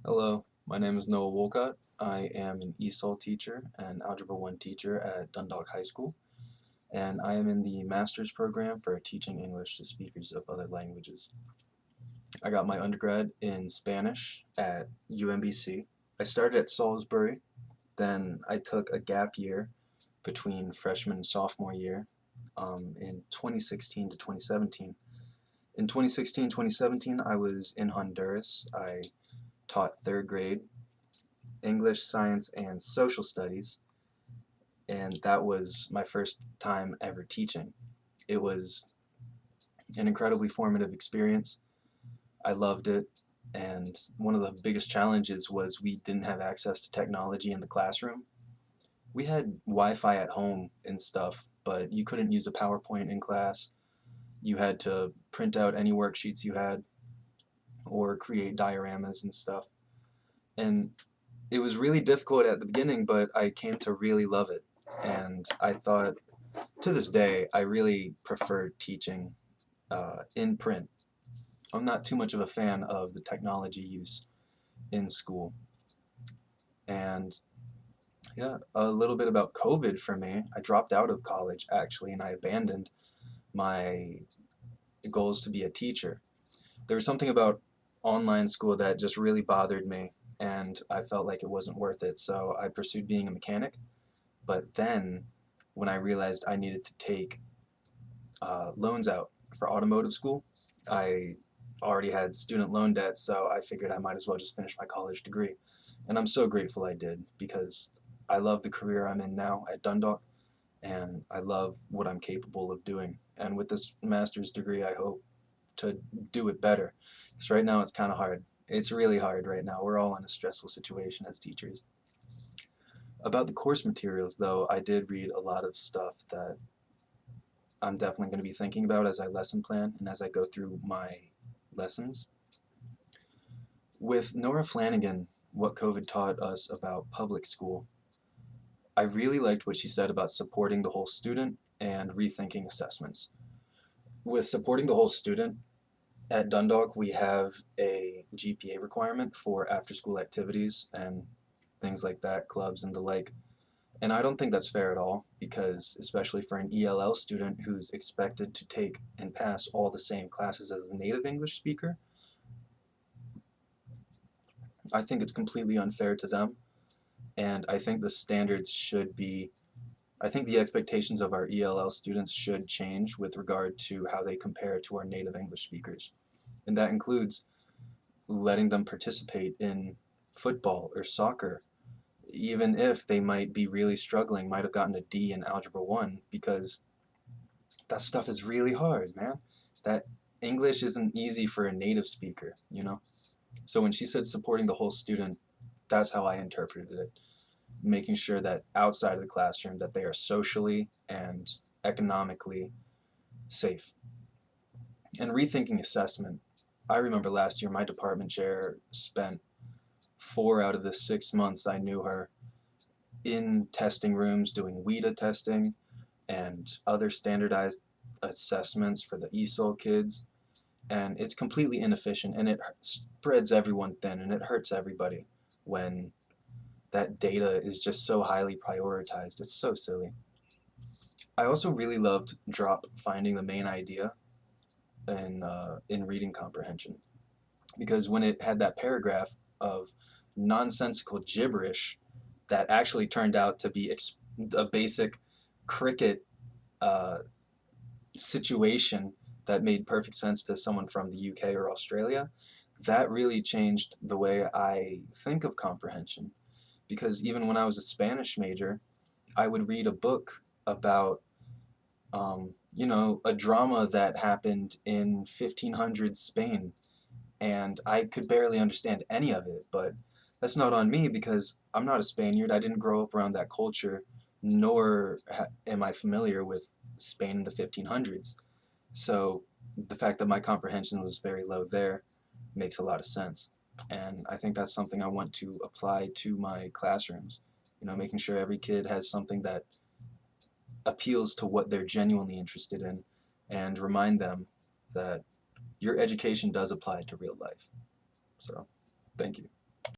Hello, my name is Noah Wolcott. I am an ESOL teacher and Algebra 1 teacher at Dundalk High School, and I am in the master's program for teaching English to speakers of other languages. I got my undergrad in Spanish at UMBC. I started at Salisbury, then I took a gap year between freshman and sophomore year in 2016 to 2017. In 2016-2017, I was in Honduras. I taught third grade English, science, and social studies, and that was my first time ever teaching. It was an incredibly formative experience. I loved it, and one of the biggest challenges was we didn't have access to technology in the classroom. We had Wi-Fi at home and stuff, but you couldn't use a PowerPoint in class. You had to print out any worksheets you had or create dioramas and stuff. And it was really difficult at the beginning, but I came to really love it. And I thought, to this day, I really prefer teaching in print. I'm not too much of a fan of the technology use in school. And yeah, a little bit about COVID for me. I dropped out of college actually, and I abandoned my goals to be a teacher. There was something about online school that just really bothered me, and I felt like it wasn't worth it, so I pursued being a mechanic. But then, when I realized I needed to take loans out for automotive school, I already had student loan debt, so I figured I might as well just finish my college degree. And I'm so grateful I did, because I love the career I'm in now at Dundalk, and I love what I'm capable of doing. And with this master's degree, I hope to do it better, because right now it's kind of hard. It's really hard right now. We're all in a stressful situation as teachers. About the course materials, though, I did read a lot of stuff that I'm definitely going to be thinking about as I lesson plan and as I go through my lessons. With Nora Flanagan, what COVID taught us about public school, I really liked what she said about supporting the whole student and rethinking assessments. With supporting the whole student, at Dundalk we have a GPA requirement for after-school activities and things like that, clubs and the like. And I don't think that's fair at all, because especially for an ELL student who's expected to take and pass all the same classes as the native English speaker, I think it's completely unfair to them. And I think the standards should be, I think the expectations of our ELL students should change with regard to how they compare to our native English speakers. And that includes letting them participate in football or soccer, even if they might be really struggling, might have gotten a D in Algebra 1, because that stuff is really hard, man. That English isn't easy for a native speaker, you know? So when she said supporting the whole student, that's how I interpreted it. Making sure that outside of the classroom that they are socially and economically safe. And rethinking assessment. I remember last year my department chair spent 4 out of the 6 months I knew her in testing rooms doing WIDA testing and other standardized assessments for the ESOL kids, and it's completely inefficient, and it spreads everyone thin, and it hurts everybody when that data is just so highly prioritized. It's so silly. I also really loved drop finding the main idea in reading comprehension, because when it had that paragraph of nonsensical gibberish that actually turned out to be a basic cricket uh, situation that made perfect sense to someone from the UK or Australia, that really changed the way I think of comprehension. Because even when I was a Spanish major, I would read a book about, a drama that happened in 1500 Spain, and I could barely understand any of it, but that's not on me because I'm not a Spaniard. I didn't grow up around that culture, nor am I familiar with Spain in the 1500s. So the fact that my comprehension was very low there makes a lot of sense. And I think that's something I want to apply to my classrooms. Making sure every kid has something that appeals to what they're genuinely interested in, and remind them that your education does apply to real life. So, thank you.